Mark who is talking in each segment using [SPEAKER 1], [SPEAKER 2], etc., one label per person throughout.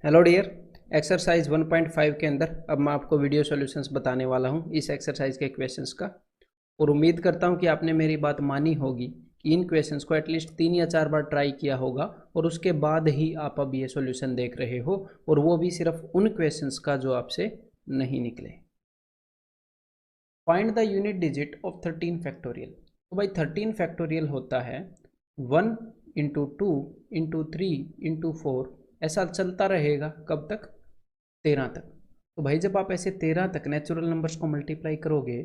[SPEAKER 1] Hello dear. Exercise 1.5 के अंदर अब मैं आपको वीडियो सॉल्यूशंस बताने वाला हूं इस एक्सरसाइज के क्वेश्चंस का। और उम्मीद करता हूं कि आपने मेरी बात मानी होगी कि इन क्वेश्चंस को एटलीस्ट 3 या 4 बार ट्राई किया होगा और उसके बाद ही आप अब ये सॉल्यूशन देख रहे हो, और वो भी सिर्फ उन क्वेश्चंस का जो आपसे नहीं निकले। Find the unit digit of 13 factorial. तो भाई 13 फैक्टोरियल होता है 1 इंटू 2 इंटू 3 इंटू 4, ऐसा चलता रहेगा कब तक? 13 तक। तो भाई जब आप ऐसे 13 तक नेचुरल नंबर्स को मल्टीप्लाई करोगे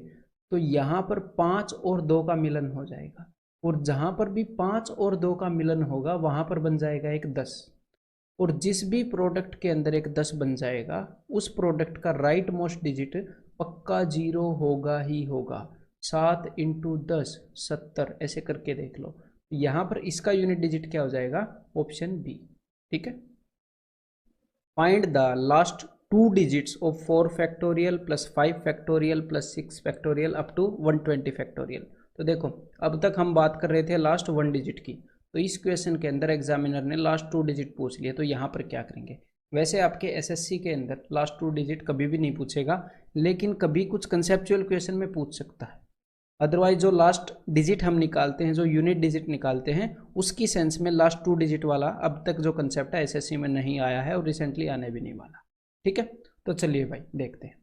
[SPEAKER 1] तो यहाँ पर 5 और 2 का मिलन हो जाएगा, और जहाँ पर भी 5 और 2 का मिलन होगा वहाँ पर बन जाएगा एक 10। और जिस भी प्रोडक्ट के अंदर एक 10 बन जाएगा उस प्रोडक्ट का राइट मोस्ट डिजिट पक्का 0 होगा ही होगा। 7 इंटू 10 70, ऐसे करके देख लो। यहाँ पर इसका यूनिट डिजिट क्या हो जाएगा? Option B. ठीक है। Find the last 2 digits of 4 factorial plus 5 factorial plus 6 factorial up to 120 factorial. तो देखो, अब तक हम बात कर रहे थे लास्ट 1 डिजिट की, तो इस क्वेश्चन के अंदर एग्जामिनर ने लास्ट 2 डिजिट पूछ लिए, तो यहाँ पर क्या करेंगे? वैसे आपके एसएससी के अंदर लास्ट 2 डिजिट कभी भी नहीं पूछेगा, लेकिन कभी कुछ कंसेप्चुअल क्वेश्चन में पूछ सकता है। अदरवाइज जो लास्ट डिजिट हम निकालते हैं, जो यूनिट डिजिट निकालते हैं, उसकी सेंस में लास्ट 2 डिजिट वाला अब तक जो कंसेप्ट है एसएससी में नहीं आया है और रिसेंटली आने भी नहीं वाला। ठीक है, तो चलिए भाई देखते हैं।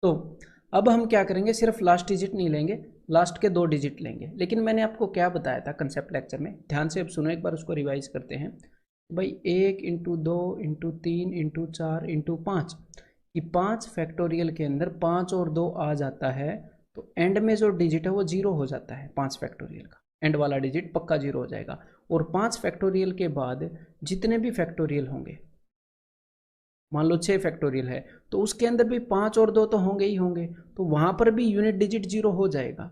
[SPEAKER 1] तो अब हम क्या करेंगे, सिर्फ लास्ट डिजिट नहीं लेंगे, लास्ट के 2 डिजिट लेंगे। लेकिन मैंने आपको क्या बताया था कंसेप्ट लेक्चर में, ध्यान से अब सुनो, एक बार उसको रिवाइज करते हैं। भाई 1 इंटू 2 इंटू 3 इंटू 4 इंटू 5 कि 5 फैक्टोरियल के अंदर 5 और 2 आ जाता है, तो एंड में जो डिजिट है वो 0 हो जाता है। 5 फैक्टोरियल का एंड वाला डिजिट पक्का 0 हो जाएगा। और 5 फैक्टोरियल के बाद जितने भी फैक्टोरियल होंगे, मान लो 6 फैक्टोरियल है, तो उसके अंदर भी 5 और 2 तो होंगे ही होंगे, तो वहां पर भी यूनिट डिजिट 0 हो जाएगा।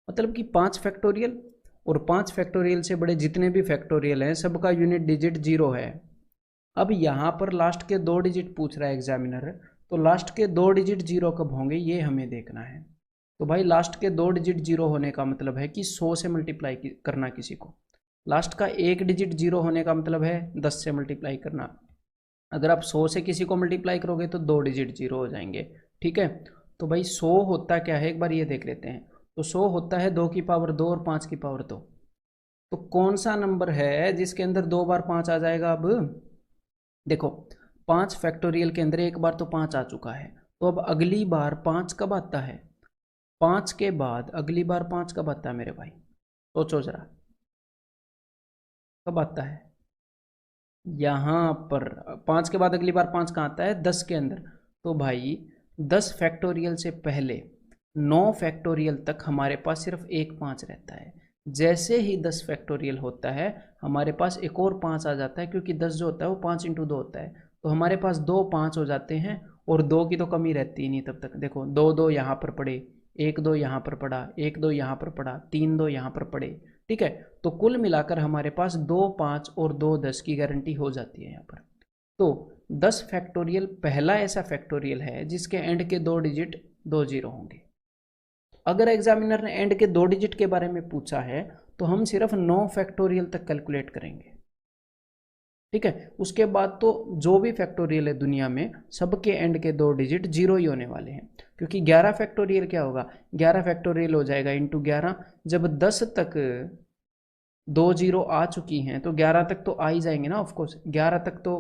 [SPEAKER 1] मतलब कि 5 फैक्टोरियल और 5 फैक्टोरियल से बड़े जितने भी फैक्टोरियल हैं सबका यूनिट डिजिट 0 है। अब यहाँ पर लास्ट के 2 डिजिट पूछ रहा है एग्जामिनर, तो लास्ट के 2 डिजिट 0 कब होंगे ये हमें देखना है। तो भाई लास्ट के 2 डिजिट 0 होने का मतलब है कि 100 से मल्टीप्लाई करना किसी को। लास्ट का 1 डिजिट 0 होने का मतलब है 10 से मल्टीप्लाई करना। अगर आप 100 से किसी को मल्टीप्लाई करोगे तो 2 डिजिट 0 हो जाएंगे। ठीक है, तो भाई 100 होता क्या है एक बार ये देख लेते हैं। तो 100 होता है 2 की पावर 2 और 5 की पावर 2। तो कौन सा नंबर है जिसके अंदर 2 बार 5 आ जाएगा? अब देखो, 5 फैक्टोरियल के अंदर एक बार तो 5 आ चुका है, तो अब अगली बार 5 कब आता है? 5 के बाद अगली बार 5 कब आता है मेरे भाई? सोचो जरा, कब आता है? यहाँ पर 5 के बाद अगली बार 5 कहाँ आता है? 10 के अंदर। तो भाई 10 फैक्टोरियल से पहले 9 फैक्टोरियल तक हमारे पास सिर्फ एक 5 रहता है। जैसे ही 10 फैक्टोरियल होता है हमारे पास एक और 5 आ जाता है, क्योंकि 10 जो होता है वो 5 इंटू 2 होता है, तो हमारे पास 2 5 हो जाते हैं। और 2 की तो कमी रहती ही नहीं तब तक। देखो 2 2 यहाँ पर पड़े, 1 2 यहाँ पर पड़ा, 1 2 यहाँ पर पड़ा, 3 2 यहाँ पर पड़े। ठीक है, तो कुल मिलाकर हमारे पास 2 5 और 2 10 की गारंटी हो जाती है यहाँ पर। तो 10 फैक्टोरियल पहला ऐसा फैक्टोरियल है जिसके एंड के 2 डिजिट 2 0 होंगे। अगर एग्जामिनर ने एंड के 2 डिजिट के बारे में पूछा है तो हम सिर्फ 9 फैक्टोरियल तक कैलकुलेट करेंगे। ठीक है, उसके बाद तो जो भी फैक्टोरियल है दुनिया में सबके एंड के 2 डिजिट 0 ही होने वाले हैं, क्योंकि 11 फैक्टोरियल क्या होगा? 11 फैक्टोरियल हो जाएगा इंटू 11। जब 10 तक 2 0 आ चुकी हैं तो 11 तक तो आ ही जाएंगे ना। ऑफकोर्स 11 तक तो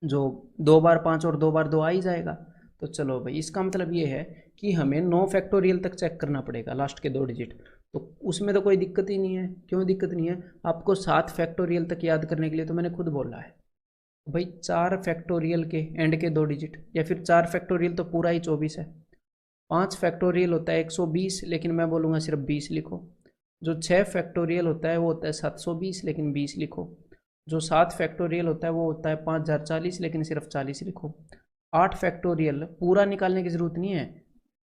[SPEAKER 1] जो 2 बार 5 और 2 बार 2 आ ही जाएगा। तो चलो भाई, इसका मतलब ये है कि हमें 9 फैक्टोरियल तक चेक करना पड़ेगा लास्ट के 2 डिजिट। तो उसमें तो कोई दिक्कत ही नहीं है। क्यों दिक्कत नहीं है? आपको 7 फैक्टोरियल तक याद करने के लिए तो मैंने खुद बोला है भाई 4 फैक्टोरियल के एंड के 2 डिजिट, या फिर 4 फैक्टोरियल तो पूरा ही 24 है। 5 फैक्टोरियल होता है 120, लेकिन मैं बोलूँगा सिर्फ 20 लिखो। जो 6 फैक्टोरियल होता है वो होता है 720, लेकिन 20 लिखो। जो 7 फैक्टोरियल होता है वो होता है 5040, लेकिन सिर्फ 40 लिखो। 8 फैक्टोरियल पूरा निकालने की ज़रूरत नहीं है।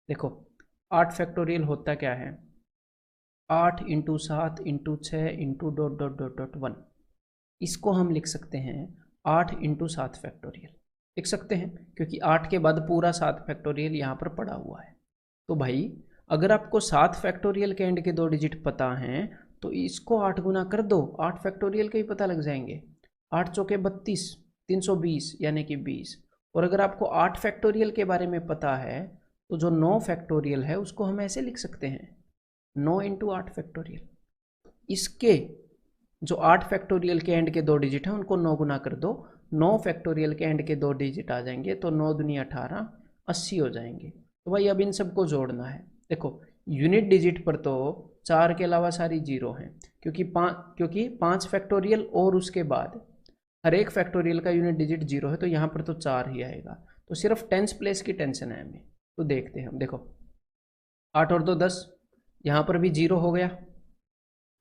[SPEAKER 1] देखो 8 फैक्टोरियल होता क्या है? 8 into 7 into 6 into dot dot dot dot 1। इसको हम लिख सकते हैं 8 इंटू 7 फैक्टोरियल लिख सकते हैं, क्योंकि 8 के बाद पूरा 7 फैक्टोरियल यहाँ पर पड़ा हुआ है। तो भाई अगर आपको 7 फैक्टोरियल के एंड के 2 डिजिट पता हैं तो इसको 8 गुना कर दो, 8 फैक्टोरियल के ही पता लग जाएंगे। 8 चौके 32, 320 यानी कि 20। और अगर आपको 8 फैक्टोरियल के बारे में पता है तो जो 9 फैक्टोरियल है उसको हम ऐसे लिख सकते हैं 9 इंटू 8 फैक्टोरियल। इसके जो 8 फैक्टोरियल के एंड के 2 डिजिट हैं उनको 9 गुना कर दो, 9 फैक्टोरियल के एंड के 2 डिजिट आ जाएंगे तो 9 दूनी 18, 80 हो जाएंगे। तो भाई अब इन सबको जोड़ना है। देखो यूनिट डिजिट पर तो 4 के अलावा सारी जीरो हैं, क्योंकि 5 फैक्टोरियल और उसके बाद हर एक फैक्टोरियल का यूनिट डिजिट जीरो है, तो यहाँ पर तो 4 ही आएगा। तो सिर्फ टेंस प्लेस की टेंशन है हमें। तो देखते हैं हम, देखो 8 और 2 10, यहाँ पर भी जीरो हो गया,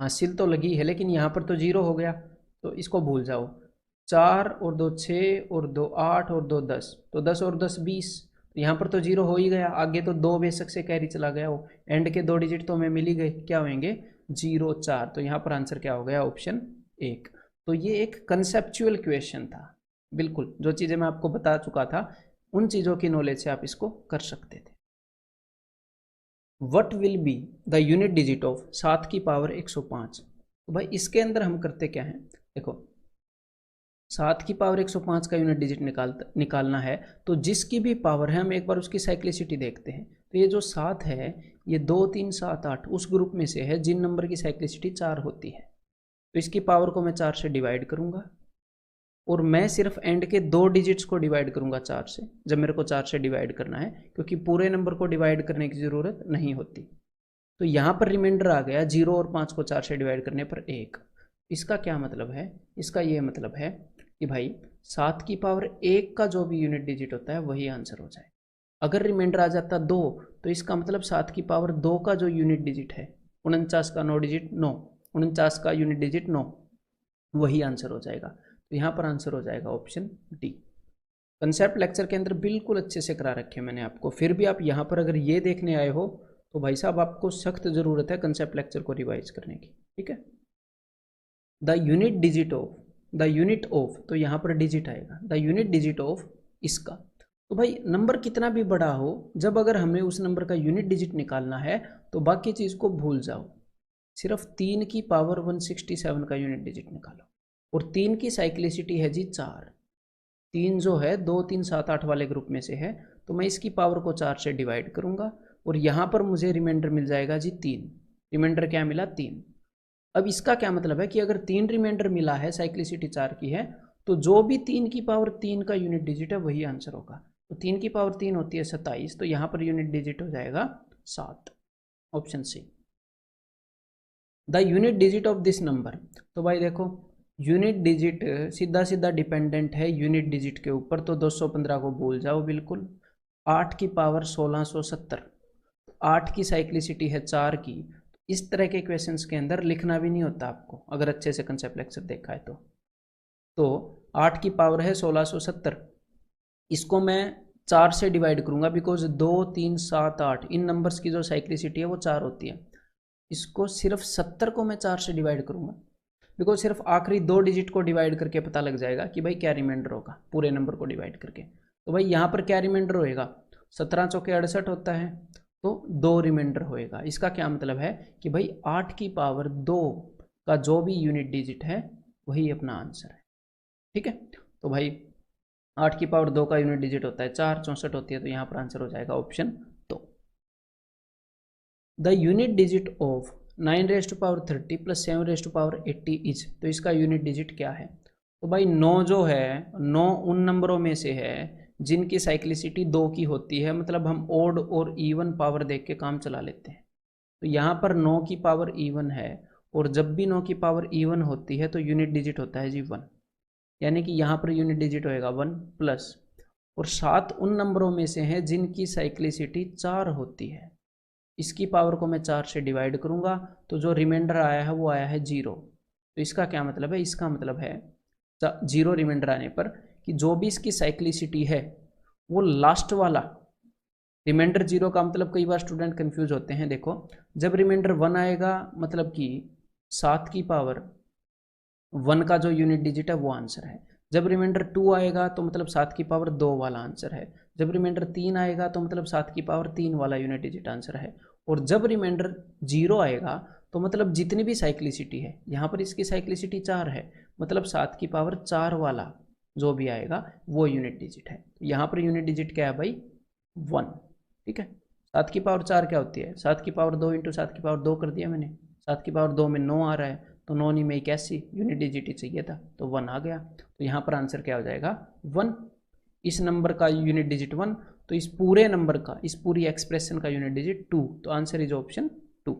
[SPEAKER 1] हासिल तो लगी है लेकिन यहाँ पर तो जीरो हो गया, तो इसको भूल जाओ। 4 और 2 6 और 2 8 और 2 10, तो 10 और 10 20, तो यहाँ पर तो जीरो हो ही गया। आगे तो 2 बेशक से कैरी चला गया, वो एंड के 2 डिजिट तो हमें मिल ही गए, क्या होंगे 0 4। तो यहाँ पर आंसर क्या हो गया, ऑप्शन 1। तो ये एक कंसेप्चुअल क्वेश्चन था, बिल्कुल जो चीज़ें मैं आपको बता चुका था उन चीज़ों की नॉलेज से आप इसको कर सकते थे। What will be the unit digit of 7 की पावर 105। तो भाई इसके अंदर हम करते क्या हैं, देखो 7 की पावर 105 का यूनिट डिजिट निकालना है, तो जिसकी भी पावर है हम एक बार उसकी साइक्लिसिटी देखते हैं। तो ये जो 7 है ये 2 3 7 8 उस ग्रुप में से है जिन नंबर की साइक्लिसिटी 4 होती है। तो इसकी पावर को मैं 4 से डिवाइड करूंगा और मैं सिर्फ एंड के 2 डिजिट्स को डिवाइड करूंगा 4 से, जब मेरे को 4 से डिवाइड करना है, क्योंकि पूरे नंबर को डिवाइड करने की ज़रूरत नहीं होती। तो यहाँ पर रिमाइंडर आ गया 0 और 5 को 4 से डिवाइड करने पर 1। इसका क्या मतलब है, इसका ये मतलब है कि भाई 7 की पावर 1 का जो भी यूनिट डिजिट होता है वही आंसर हो जाए। अगर रिमाइंडर आ जाता 2 तो इसका मतलब 7 की पावर 2 का जो यूनिट डिजिट है 49 का 9 डिजिट 9, 49 का यूनिट डिजिट 9, वही आंसर हो जाएगा। तो यहाँ पर आंसर हो जाएगा ऑप्शन डी। कंसेप्ट लेक्चर के अंदर बिल्कुल अच्छे से करा रखे मैंने आपको, फिर भी आप यहाँ पर अगर ये देखने आए हो तो भाई साहब आपको सख्त ज़रूरत है कंसेप्ट लेक्चर को रिवाइज करने की, ठीक है। The unit digit of, the unit of, तो यहाँ पर डिजिट आएगा, द यूनिट डिजिट ऑफ इसका। तो भाई नंबर कितना भी बड़ा हो, जब अगर हमें उस नंबर का यूनिट डिजिट निकालना है तो बाकी चीज़ को भूल जाओ, सिर्फ 3 की पावर 167 का यूनिट डिजिट निकालो। और 3 की साइक्लिसिटी है जी 4, 3 जो है 2 3 7 8 वाले ग्रुप में से है, तो मैं इसकी पावर को 4 से डिवाइड करूंगा और यहाँ पर मुझे रिमाइंडर मिल जाएगा जी 3। रिमाइंडर क्या मिला 3। अब इसका क्या मतलब है कि अगर 3 रिमाइंडर मिला है, साइक्लिसिटी 4 की है, तो जो भी 3 की पावर 3 का यूनिट डिजिट है वही आंसर होगा। तो 3 की पावर 3 होती है 27, तो यहाँ पर यूनिट डिजिट हो जाएगा 7, option C. The unit digit of this number, तो भाई देखो यूनिट डिजिट सीधा सीधा डिपेंडेंट है यूनिट डिजिट के ऊपर, तो 215 को भूल जाओ बिल्कुल। 8 की पावर 1670, 8 की साइक्लिसिटी है 4 की। इस तरह के क्वेश्चंस के अंदर लिखना भी नहीं होता आपको, अगर अच्छे से कंसेप्ट लेक्चर देखा है तो 8 की पावर है 1670, इसको मैं 4 से डिवाइड करूंगा, बिकॉज 2 3 7 8 इन नंबर्स की जो साइक्लिसिटी है वो 4 होती है। इसको सिर्फ 70 को मैं 4 से डिवाइड करूंगा, बिकॉज सिर्फ आखिरी 2 डिजिट को डिवाइड करके पता लग जाएगा कि भाई क्या रिमाइंडर होगा पूरे नंबर को डिवाइड करके। तो भाई यहाँ पर क्या रिमाइंडर होएगा, 17 चौके 68 होता है, तो 2 रिमाइंडर होएगा। इसका क्या मतलब है कि भाई 8 की पावर 2 का जो भी यूनिट डिजिट है वही अपना आंसर है, ठीक है। तो भाई 8 की पावर 2 का यूनिट डिजिट होता है 4, 64 होती है, तो यहाँ पर आंसर हो जाएगा option 2। The unit digit of 9 raise to power 30 plus 7 raise to power 80 is, तो इसका यूनिट डिजिट क्या है। तो भाई 9 जो है 9 उन नंबरों में से है जिनकी साइक्लिसिटी 2 की होती है, मतलब हम ओड और इवन पावर देख के काम चला लेते हैं। तो यहाँ पर 9 की पावर इवन है, और जब भी 9 की पावर इवन होती है तो यूनिट डिजिट होता है जी 1, यानी कि यहाँ पर यूनिट डिजिट होएगा 1 प्लस, और 7 उन नंबरों में से हैं जिनकी साइक्लिसिटी 4 होती है। इसकी पावर को मैं 4 से डिवाइड करूंगा, तो जो रिमाइंडर आया है वो आया है 0। तो इसका क्या मतलब है, इसका मतलब है 0 रिमाइंडर आने पर कि जो भी इसकी साइक्लिसिटी है वो लास्ट वाला रिमाइंडर 0 का मतलब, कई बार स्टूडेंट कंफ्यूज होते हैं। देखो जब रिमाइंडर 1 आएगा मतलब कि 7 की पावर 1 का जो यूनिट डिजिट है वो आंसर है। जब रिमाइंडर 2 आएगा तो मतलब 7 की पावर 2 वाला आंसर है। जब रिमाइंडर 3 आएगा तो मतलब 7 की पावर 3 वाला यूनिट डिजिट आंसर है। और जब रिमाइंडर 0 आएगा तो मतलब जितनी भी साइक्लिसिटी है, यहाँ पर इसकी साइक्लिसिटी 4 है, मतलब 7 की पावर 4 वाला जो भी आएगा वो यूनिट डिजिट है। तो यहाँ पर यूनिट डिजिट क्या है भाई 1, ठीक है। 7 की पावर 4 क्या होती है, 7 की पावर 2 इंटू 7 की पावर 2 कर दिया मैंने, 7 की पावर 2 में 9 आ रहा है, तो 9 नहीं में 81 यूनिट डिजिट ही चाहिए था, तो 1 आ गया। तो यहाँ पर आंसर क्या हो जाएगा 1। इस नंबर का यूनिट डिजिट 1, तो इस पूरे नंबर का, इस पूरी एक्सप्रेशन का यूनिट डिजिट 2, तो answer is option 2।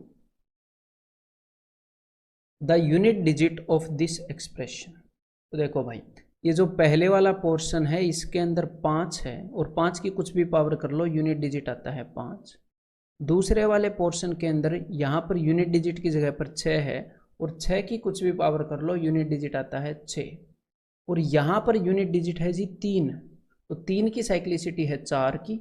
[SPEAKER 1] The unit digit of this expression, तो देखो भाई ये जो पहले वाला पोर्शन है इसके अंदर 5 है, और 5 की कुछ भी पावर कर लो यूनिट डिजिट आता है 5। दूसरे वाले पोर्शन के अंदर यहाँ पर यूनिट डिजिट की जगह पर 6 है, और 6 की कुछ भी पावर कर लो यूनिट डिजिट आता है 6। और यहाँ पर यूनिट डिजिट है जी 3, तो 3 की साइक्लिसिटी है 4 की,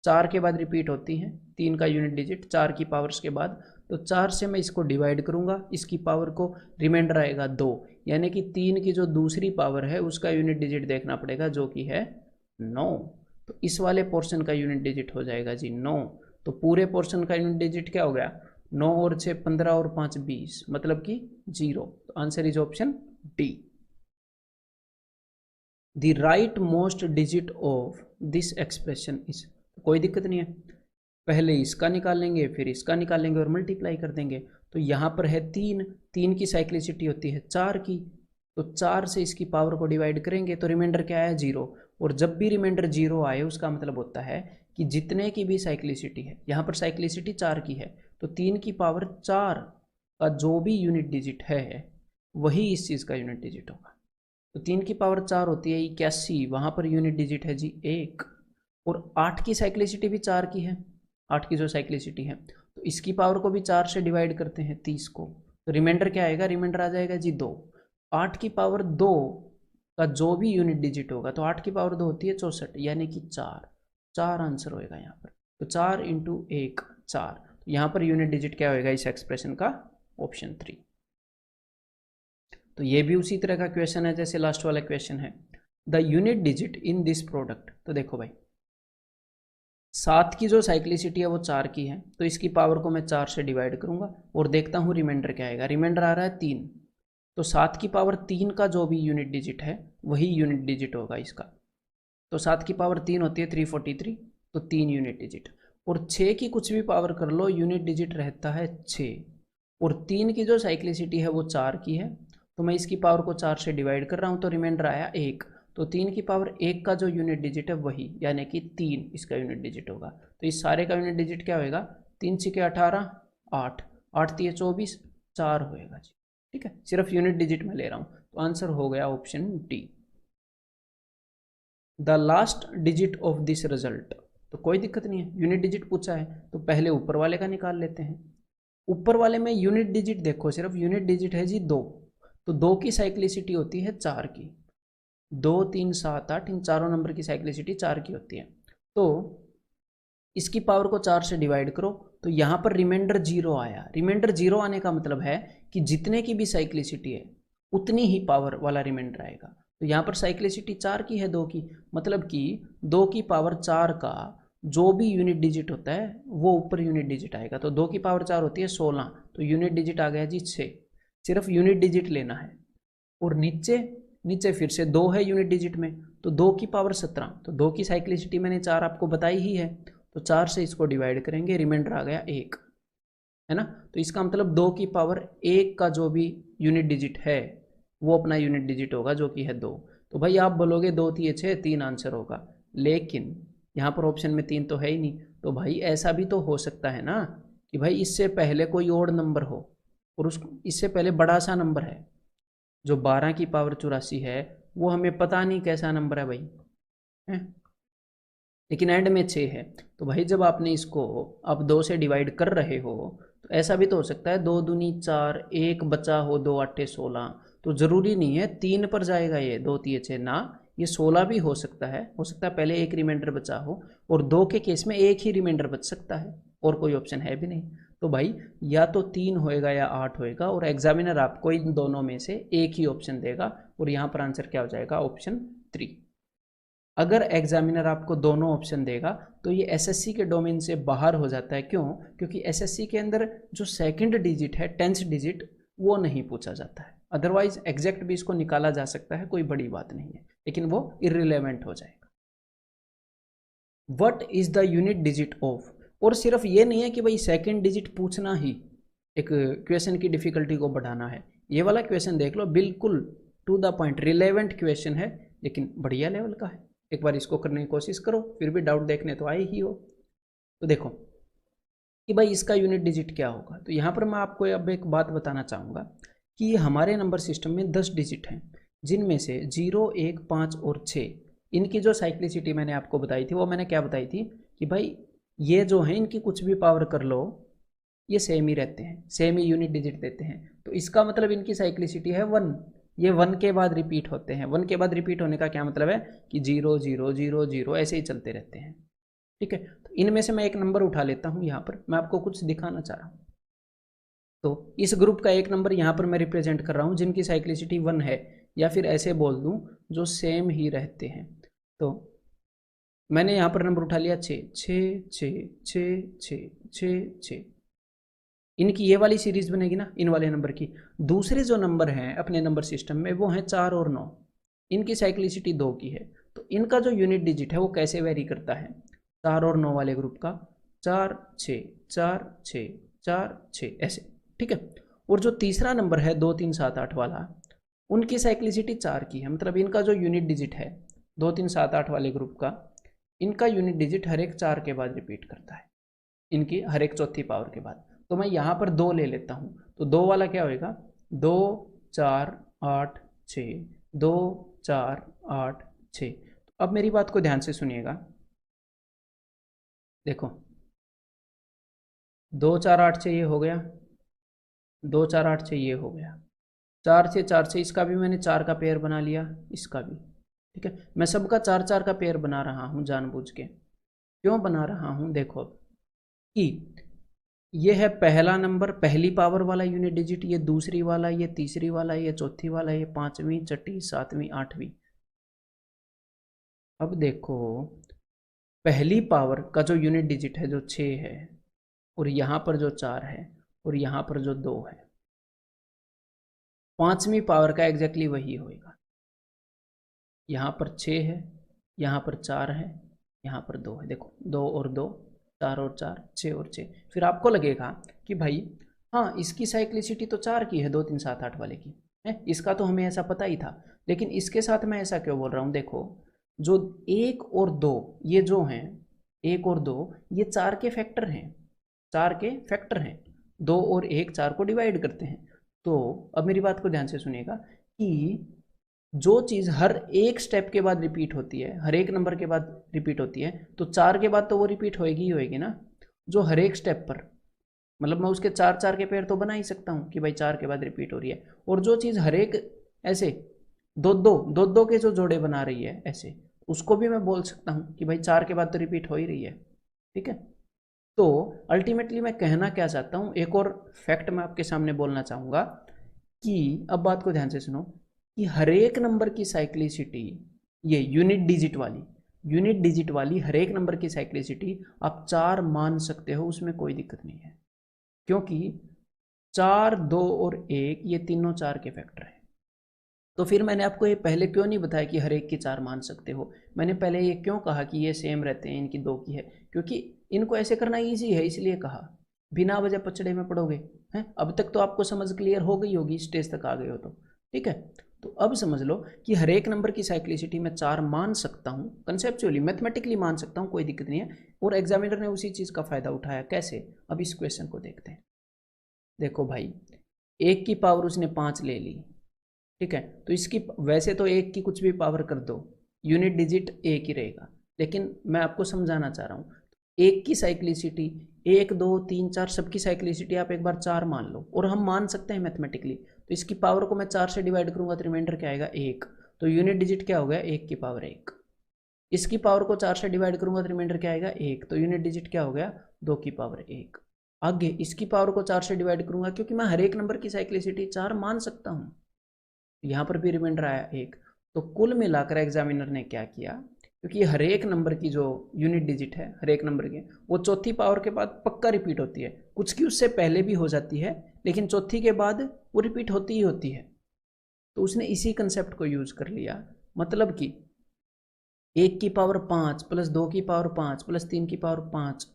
[SPEAKER 1] 4 के बाद रिपीट होती है 3 का यूनिट डिजिट 4 की पावर्स के बाद, तो 4 से मैं इसको डिवाइड करूंगा, इसकी पावर को, रिमाइंडर आएगा 2, यानी कि 3 की जो दूसरी पावर है उसका यूनिट डिजिट देखना पड़ेगा जो कि है 9। तो इस वाले पोर्शन का यूनिट डिजिट हो जाएगा जी 9। तो पूरे पोर्शन का यूनिट डिजिट क्या हो गया 9 और 6 15 और 5 20, मतलब कि 0। तो answer is option D. The right most digit of this expression is, कोई दिक्कत नहीं है, पहले इसका निकालेंगे फिर इसका निकालेंगे और मल्टीप्लाई कर देंगे। तो यहाँ पर है 3, 3 की साइक्लिसिटी होती है 4 की, तो 4 से इसकी पावर को डिवाइड करेंगे तो रिमाइंडर क्या है 0, और जब भी रिमाइंडर 0 आए उसका मतलब होता है कि जितने की भी साइक्लिसिटी है, यहाँ पर साइक्लिसिटी 4 की है, तो 3 की पावर 4 का जो भी यूनिट डिजिट है वही इस चीज़ का यूनिट डिजिट होगा। तो 3 की पावर 4 होती है 81, वहाँ पर यूनिट डिजिट है जी 1, और 8 की साइक्लिसिटी भी 4 की है, 8 की जो साइक्लिसिटी है, तो इसकी पावर को भी 4 से डिवाइड करते हैं 30 को, तो रिमाइंडर क्या आएगा, रिमाइंडर आ जाएगा जी 2। 8 की पावर 2 का जो भी यूनिट डिजिट होगा, तो 8 की पावर 2 होती है 64, यानी कि 4 आंसर होएगा यहाँ पर। तो 4 इंटू 1 4, तो यहाँ पर यूनिट डिजिट क्या होएगा इस एक्सप्रेशन का, ऑप्शन 3। तो ये भी उसी तरह का क्वेश्चन है जैसे लास्ट वाला क्वेश्चन है। The unit digit in this product, तो देखो भाई 7 की जो साइक्लिसिटी है वो 4 की है, तो इसकी पावर को मैं 4 से डिवाइड करूंगा और देखता हूँ रिमाइंडर क्या आएगा। रिमाइंडर आ रहा है 3, तो 7 की पावर 3 का जो भी यूनिट डिजिट है वही यूनिट डिजिट होगा इसका। तो 7 की पावर 3 होती है 343, तो 3 यूनिट डिजिट, और 6 की कुछ भी पावर कर लो यूनिट डिजिट रहता है 6, और 3 की जो साइक्लिसिटी है वो 4 की है, तो मैं इसकी पावर को 4 से डिवाइड कर रहा हूँ, तो रिमाइंडर आया 1, तो 3 की पावर 1 का जो यूनिट डिजिट है वही, यानी कि 3 इसका यूनिट डिजिट होगा। तो इस सारे का यूनिट डिजिट क्या होएगा, 3 6 18 8, 8 3 24 4 होएगा जी, ठीक है, सिर्फ यूनिट डिजिट में ले रहा हूँ, तो आंसर हो गया option D. The last digit of this result, तो कोई दिक्कत नहीं है, यूनिट डिजिट पूछा है तो पहले ऊपर वाले का निकाल लेते हैं। ऊपर वाले में यूनिट डिजिट देखो, सिर्फ यूनिट डिजिट है जी 2, तो 2 की साइक्लिसिटी होती है 4 की, 2 3 7 8, इन चारों नंबर की साइक्लिसिटी 4 की होती है, तो इसकी पावर को 4 से डिवाइड करो, तो यहाँ पर रिमाइंडर 0 आया। रिमाइंडर 0 आने का मतलब है कि जितने की भी साइक्लिसिटी है उतनी ही पावर वाला रिमाइंडर आएगा। तो यहाँ पर साइक्लिसिटी 4 की है 2 की, मतलब कि 2 की पावर 4 का जो भी यूनिट डिजिट होता है वो ऊपर यूनिट डिजिट आएगा। तो 2 की पावर 4 होती है 16, तो यूनिट डिजिट आ गया जी 6, सिर्फ यूनिट डिजिट लेना है। और नीचे फिर से 2 है यूनिट डिजिट में, तो 2 की पावर 17, तो 2 की साइक्लिसिटी मैंने 4 आपको बताई ही है, तो 4 से इसको डिवाइड करेंगे, रिमाइंडर आ गया 1, है ना। तो इसका मतलब 2 की पावर 1 का जो भी यूनिट डिजिट है वो अपना यूनिट डिजिट होगा जो कि है 2। तो भाई आप बोलोगे 2 3 6 3 आंसर होगा, लेकिन यहाँ पर ऑप्शन में 3 तो है ही नहीं। तो भाई ऐसा भी तो हो सकता है ना कि भाई इससे पहले कोई और नंबर हो और उस इससे पहले बड़ा सा नंबर है, जो 12 की पावर 84 है वो हमें पता नहीं कैसा नंबर है भाई, है? लेकिन एंड में 6 है। तो भाई जब आपने इसको आप 2 से डिवाइड कर रहे हो तो ऐसा भी तो हो सकता है 2 दूनी 4, 1 बचा हो, 2 8 16, तो ज़रूरी नहीं है 3 पर जाएगा ये 2 3 6 ना, ये 16 भी हो सकता है पहले एक रिमाइंडर बचा हो, और 2 के केस में एक ही रिमाइंडर बच सकता है और कोई ऑप्शन है भी नहीं। तो भाई या तो 3 होएगा या 8 होएगा, और एग्जामिनर आपको इन दोनों में से एक ही ऑप्शन देगा, और यहाँ पर आंसर क्या हो जाएगा, ऑप्शन 3। अगर एग्जामिनर आपको दोनों ऑप्शन देगा तो ये एसएससी के डोमेन से बाहर हो जाता है। क्यों? क्योंकि एसएससी के अंदर जो सेकंड डिजिट है 10th डिजिट वो नहीं पूछा जाता है। अदरवाइज एग्जैक्ट भी इसको निकाला जा सकता है, कोई बड़ी बात नहीं है, लेकिन वो इररिलेवेंट हो जाएगा। What is the unit digit of, और सिर्फ ये नहीं है कि भाई सेकंड डिजिट पूछना ही एक क्वेश्चन की डिफिकल्टी को बढ़ाना है। ये वाला क्वेश्चन देख लो, बिल्कुल to the point relevant question है, लेकिन बढ़िया लेवल का है। एक बार इसको करने की कोशिश करो, फिर भी डाउट देखने तो आए ही हो। तो देखो कि भाई इसका यूनिट डिजिट क्या होगा। तो यहाँ पर मैं आपको अब एक बात बताना चाहूँगा कि हमारे नंबर सिस्टम में 10 डिजिट हैं, जिनमें से 0, 1, 5 और 6, इनकी जो साइक्लिसिटी मैंने आपको बताई थी, वो मैंने क्या बताई थी कि भाई ये जो है इनकी कुछ भी पावर कर लो, ये सेम ही रहते हैं, सेम ही यूनिट डिजिट देते हैं। तो इसका मतलब इनकी साइक्लिसिटी है 1। ये 1 के बाद रिपीट होते हैं। 1 के बाद रिपीट होने का क्या मतलब है कि 0, 0, 0, 0 ऐसे ही चलते रहते हैं। ठीक है, तो इनमें से मैं एक नंबर उठा लेता हूँ, यहाँ पर मैं आपको कुछ दिखाना चाह रहा हूँ। तो इस ग्रुप का एक नंबर यहाँ पर मैं रिप्रेजेंट कर रहा हूँ जिनकी साइक्लिसिटी 1 है, या फिर ऐसे बोल दूँ जो सेम ही रहते हैं। तो मैंने यहाँ पर नंबर उठा लिया 6, 6, 6, 6, 6, 6, 6। इनकी ये वाली सीरीज बनेगी ना इन वाले नंबर की। दूसरे जो नंबर हैं अपने नंबर सिस्टम में वो हैं 4 और 9, इनकी साइक्लिसिटी 2 की है। तो इनका जो यूनिट डिजिट है वो कैसे वेरी करता है 4 और 9 वाले ग्रुप का, 4, 6, 4, 6, 4, 6 ऐसे। ठीक है, और जो तीसरा नंबर है 2, 3, 7, 8 वाला, उनकी साइक्लिसिटी 4 की है। मतलब इनका जो यूनिट डिजिट है 2, 3, 7, 8 वाले ग्रुप का, इनका यूनिट डिजिट हर एक 4 के बाद रिपीट करता है, इनकी हर एक चौथी पावर के बाद। तो मैं यहाँ पर 2 ले लेता हूँ, तो 2 वाला क्या होएगा 2, 4, 8, 6, 2, 4, 8, 6। तो अब मेरी बात को ध्यान से सुनिएगा, देखो 2, 4, 8, 6 ये हो गया, 2, 4, 8, 6 ये हो गया, 4 से 4 से इसका भी मैंने 4 का पेयर बना लिया, इसका भी। ठीक है, मैं सबका 4, 4 का पेयर बना रहा हूँ जानबूझ के। क्यों बना रहा हूँ, देखो कि ये है पहला नंबर, पहली पावर वाला यूनिट डिजिट, ये दूसरी वाला, ये तीसरी वाला, ये चौथी वाला, ये 5वीं, 6ठी, 7वीं, 8वीं। अब देखो पहली पावर का जो यूनिट डिजिट है जो 6 है, और यहाँ पर जो 4 है, और यहाँ पर जो 2 है, 5वीं पावर का एग्जैक्टली वही होएगा। यहाँ पर 6 है, यहाँ पर 4 है, यहाँ पर 2 है। देखो 2 और 2, 4 और 4, 6 और 6। फिर आपको लगेगा कि भाई हाँ इसकी साइक्लिसिटी तो 4 की है 2, 3, 7, 8 वाले की है, इसका तो हमें ऐसा पता ही था। लेकिन इसके साथ मैं ऐसा क्यों बोल रहा हूँ, देखो जो 1 और 2 ये जो हैं, 1 और 2 ये 4 के फैक्टर हैं, 4 के फैक्टर हैं। 2 और 1 4 को डिवाइड करते हैं। तो अब मेरी बात को ध्यान से सुनिएगा कि जो चीज़ हर एक स्टेप के बाद रिपीट होती है, हर एक नंबर के बाद रिपीट होती है, तो 4 के बाद तो वो रिपीट होएगी ही होएगी ना। जो हर एक स्टेप पर, मतलब मैं उसके 4, 4 के पेयर तो बना ही सकता हूँ कि भाई 4 के बाद रिपीट हो रही है। और जो चीज़ हर एक ऐसे 2 के जो जोड़े बना रही है ऐसे, उसको भी मैं बोल सकता हूँ कि भाई 4 के बाद तो रिपीट हो ही रही है। ठीक है, तो अल्टीमेटली मैं कहना क्या चाहता हूँ, एक और फैक्ट मैं आपके सामने बोलना चाहूँगा कि अब बात को ध्यान से सुनो कि हर एक नंबर की साइक्लिसिटी, ये यूनिट डिजिट वाली हर एक नंबर की साइक्लिसिटी आप 4 मान सकते हो, उसमें कोई दिक्कत नहीं है। क्योंकि 4, 2 और 1 ये तीनों 4 के फैक्टर हैं। तो फिर मैंने आपको ये पहले क्यों नहीं बताया कि हर एक की 4 मान सकते हो। मैंने पहले ये क्यों कहा कि ये सेम रहते हैं, इनकी 2 की है, क्योंकि इनको ऐसे करना ईजी है, इसलिए कहा। बिना वजह पचड़े में पड़ोगे हैं। अब तक तो आपको समझ क्लियर हो गई होगी, स्टेज तक आ गए हो तो। ठीक है, तो अब समझ लो कि हर एक नंबर की साइक्लिसिटी मैं 4 मान सकता हूँ, कंसेप्चुअली मैथमेटिकली मान सकता हूँ, कोई दिक्कत नहीं है। और एग्जामिनर ने उसी चीज़ का फ़ायदा उठाया। कैसे, अब इस क्वेश्चन को देखते हैं। देखो भाई 1 की पावर उसने 5 ले ली, ठीक है, तो इसकी वैसे तो 1 की कुछ भी पावर कर दो, यूनिट डिजिट 1 ही रहेगा। लेकिन मैं आपको समझाना चाह रहा हूँ, 1 की साइक्लिसिटी 1, 2, 3, 4 सबकी साइक्लिसिटी आप एक बार 4 मान लो, और हम मान सकते हैं मैथमेटिकली। तो इसकी पावर को मैं 4 से डिवाइड करूंगा तो रिमाइंडर क्या आएगा 1। तो यूनिट डिजिट क्या हो गया 1 की पावर 1। इसकी पावर को 4 से डिवाइड करूंगा तो रिमाइंडर क्या आएगा 1। तो यूनिट डिजिट क्या हो गया 2 की पावर 1। आगे इसकी पावर को 4 से डिवाइड करूंगा, क्योंकि मैं हर एक नंबर की साइक्लिसिटी 4 मान सकता हूँ। यहाँ पर भी रिमाइंडर आया 1। तो कुल मिलाकर एग्जामिनर ने क्या किया, क्योंकि हर एक नंबर की जो यूनिट डिजिट है हर एक नंबर की, वो चौथी पावर के बाद पक्का रिपीट होती है। कुछ की उससे पहले भी हो जाती है, लेकिन चौथी के बाद वो रिपीट होती ही होती है। तो उसने इसी कंसेप्ट को यूज कर लिया, मतलब कि 1 की पावर 5 प्लस 2 की पावर 5 प्लस 3 की पावर 5,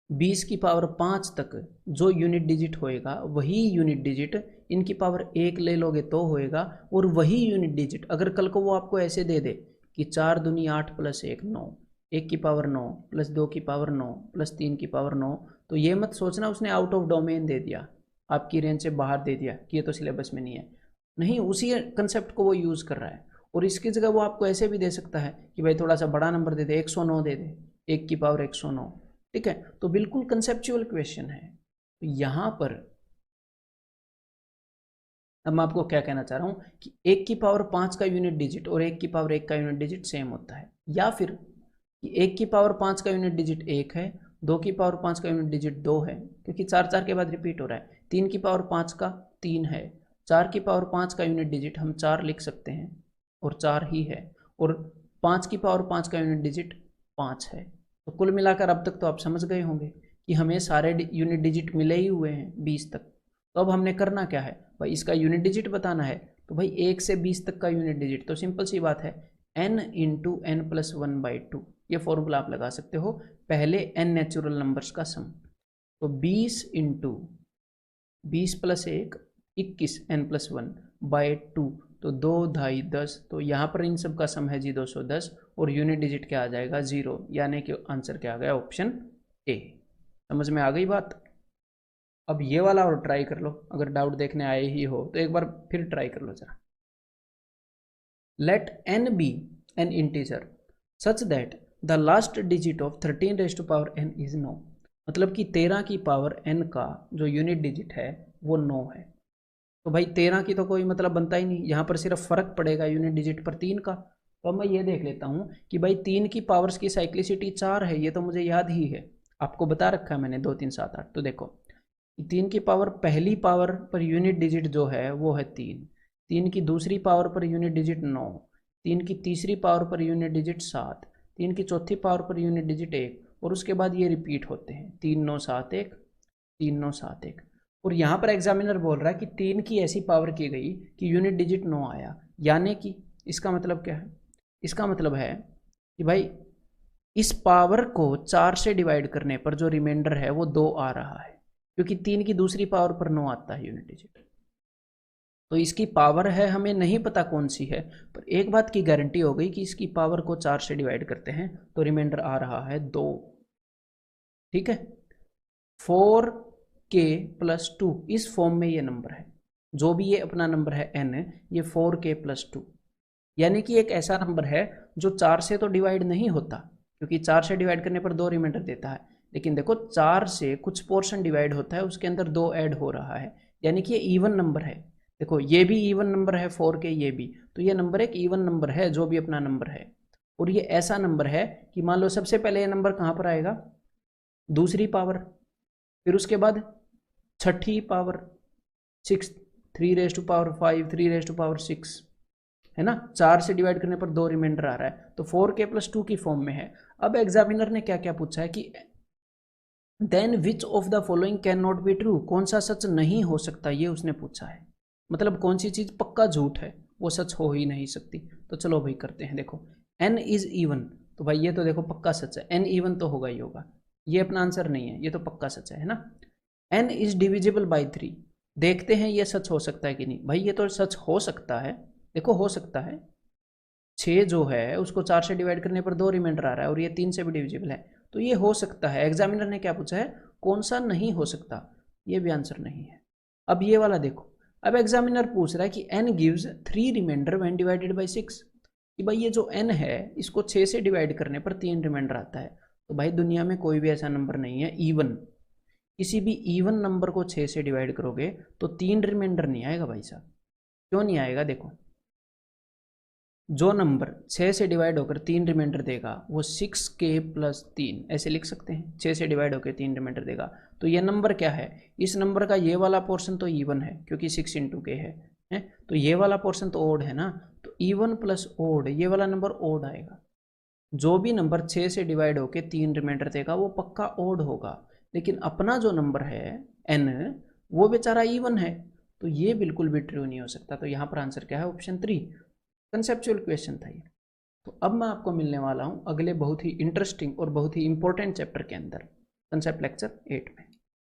[SPEAKER 1] 20 की पावर 5 तक जो यूनिट डिजिट होएगा वही यूनिट डिजिट इनकी पावर 1 ले लोगे तो होएगा, और वही यूनिट डिजिट अगर कल को वो आपको ऐसे दे दे कि 4 दूनी 8 प्लस 1 9, 1 की पावर 9 प्लस 2 की पावर 9 प्लस 3 की पावर 9, तो ये मत सोचना उसने आउट ऑफ डोमेन दे दिया, आपकी रेंज से बाहर दे दिया कि ये तो सिलेबस में नहीं है। नहीं, उसी कंसेप्ट को वो यूज़ कर रहा है। और इसकी जगह वो आपको ऐसे भी दे सकता है कि भाई थोड़ा सा बड़ा नंबर दे दे, 109 दे दे, 1 की पावर 109। ठीक है, तो बिल्कुल कंसेप्चुअल क्वेश्चन है। तो यहां पर अब मैं आपको क्या कहना चाह रहा हूं कि 1 की पावर 5 का यूनिट डिजिट और 1 की पावर 1 का यूनिट डिजिट सेम होता है, या फिर कि 1 की पावर 5 का यूनिट डिजिट 1 है, 2 की पावर 5 का यूनिट डिजिट 2 है, क्योंकि 4 4 के बाद रिपीट हो रहा है, 3 की पावर 5 का 3 है, 4 की पावर 5 का यूनिट डिजिट हम 4 लिख सकते हैं और 4 ही है, और 5 की पावर 5 का यूनिट डिजिट 5 है। तो कुल मिलाकर अब तक तो आप समझ गए होंगे कि हमें सारे यूनिट डिजिट मिले ही हुए हैं 20 तक। तो अब हमने करना क्या है भाई, इसका यूनिट डिजिट बताना है। तो भाई 1 से 20 तक का यूनिट डिजिट तो सिंपल सी बात है, n इंटू एन प्लस 1/2, ये फॉर्मूला आप लगा सकते हो, पहले n नेचुरल नंबर्स का सम। तो 20 इंटू 20 प्लस 1 21 n+1/2, तो 2 2.5 10, तो यहाँ पर इन सब का सम है जी 210, और यूनिट डिजिट क्या आ जाएगा 0, यानी कि आंसर क्या आ गया ऑप्शन ए। समझ में आ गई बात। अब ये वाला और ट्राई कर लो, अगर डाउट देखने आए ही हो तो एक बार फिर ट्राई कर लो जरा। Let n be an integer such that the last digit of 13 raise to power n is 9, मतलब कि 13 की पावर n का जो यूनिट डिजिट है वो 9 है। तो भाई 13 की तो कोई मतलब बनता ही नहीं, यहाँ पर सिर्फ फर्क पड़ेगा यूनिट डिजिट पर 3 का। तो अब मैं ये देख लेता हूँ कि भाई 3 की पावर्स की साइक्लिसिटी 4 है, ये तो मुझे याद ही है, आपको बता रखा है मैंने 2 3 7 8। तो देखो 3 की पावर पहली पावर पर यूनिट डिजिट जो है वो है 3, 3 की दूसरी पावर पर यूनिट डिजिट 9, 3 की तीसरी पावर पर यूनिट डिजिट 7, 3 की चौथी पावर पर यूनिट डिजिट 1, और उसके बाद ये रिपीट होते हैं 3 9 7 1, 3 9 7 1। और यहाँ पर एग्जामिनर बोल रहा है कि 3 की ऐसी पावर की गई कि यूनिट डिजिट 9 आया, यानी कि इसका मतलब क्या है, इसका मतलब है कि भाई इस पावर को 4 से डिवाइड करने पर जो रिमाइंडर है वो 2 आ रहा है, क्योंकि 3 की दूसरी पावर पर 9 आता है यूनिट डिजिट। तो इसकी पावर है हमें नहीं पता कौन सी है, पर एक बात की गारंटी हो गई कि इसकी पावर को 4 से डिवाइड करते हैं तो रिमाइंडर आ रहा है 2। ठीक है, 4k+2 इस फॉर्म में ये नंबर है, जो भी ये अपना नंबर है n, ये 4k+2, यानी कि एक ऐसा नंबर है जो 4 से तो डिवाइड नहीं होता, क्योंकि 4 से डिवाइड करने पर 2 रिमाइंडर देता है, लेकिन देखो 4 से कुछ पोर्शन डिवाइड होता है, उसके अंदर 2 ऐड हो रहा है, यानी कि ये इवन नंबर है। देखो ये भी इवन नंबर है 4k, ये भी, तो ये नंबर एक इवन नंबर है जो भी अपना नंबर है। और ये ऐसा नंबर है कि मान लो सबसे पहले ये नंबर कहाँ पर आएगा, दूसरी पावर, फिर उसके बाद छठी पावर 6, 3 3 6, है ना, 4 से डिवाइड करने पर 2 रिमाइंडर आ रहा है, तो 4k+2 की फॉर्म में है। अब एग्जामिनर ने क्या क्या पूछा है कि then which of the following can not be true, कौन सा सच नहीं हो सकता, ये उसने पूछा है, मतलब कौन सी चीज पक्का झूठ है, वो सच हो ही नहीं सकती। तो चलो भाई करते हैं। देखो n इज इवन, तो भाई ये तो देखो पक्का सच है, n इवन तो होगा ही होगा, ये अपना आंसर नहीं है, ये तो पक्का सच है ना। n इज डिविजिबल बाई 3, देखते हैं ये सच हो सकता है कि नहीं, भाई ये तो सच हो सकता है, देखो हो सकता है, 6 जो है उसको 4 से डिवाइड करने पर 2 रिमाइंडर आ रहा है, और ये 3 से भी डिविजिबल है, तो ये हो सकता है। एग्जामिनर ने क्या पूछा है, कौन सा नहीं हो सकता, ये भी आंसर नहीं है। अब ये वाला देखो, अब एग्जामिनर पूछ रहा है कि n gives 3 remainder when divided by 6, कि भाई ये जो n है इसको 6 से डिवाइड करने पर 3 रिमाइंडर आता है। तो भाई दुनिया में कोई भी ऐसा नंबर नहीं है इवन, किसी भी इवन नंबर को 6 से डिवाइड करोगे तो 3 रिमाइंडर नहीं आएगा भाई साहब। क्यों नहीं आएगा, देखो जो नंबर 6 से डिवाइड होकर 3 रिमाइंडर देगा वो 6k+3, ऐसे लिख सकते हैं, 6 से डिवाइड होकर 3 रिमाइंडर देगा, तो ये नंबर क्या है, इस नंबर का ये वाला पोर्शन तो इवन है क्योंकि 6 × k है, तो ये वाला पोर्शन तो ओड है ना, तो इवन प्लस ओड, ये वाला नंबर ओड आएगा। जो भी नंबर 6 से डिवाइड होकर 3 रिमाइंडर देगा वो पक्का ओड होगा, लेकिन अपना जो नंबर है n वो बेचारा इवन है, तो ये बिल्कुल भी ट्रू नहीं हो सकता। तो यहाँ पर आंसर क्या है? ऑप्शन 3। कंसेप्चुअल क्वेश्चन था ये। तो अब मैं आपको मिलने वाला हूँ अगले बहुत ही इंटरेस्टिंग और बहुत ही इंपॉर्टेंट चैप्टर के अंदर, कंसेप्ट लेक्चर 8 में।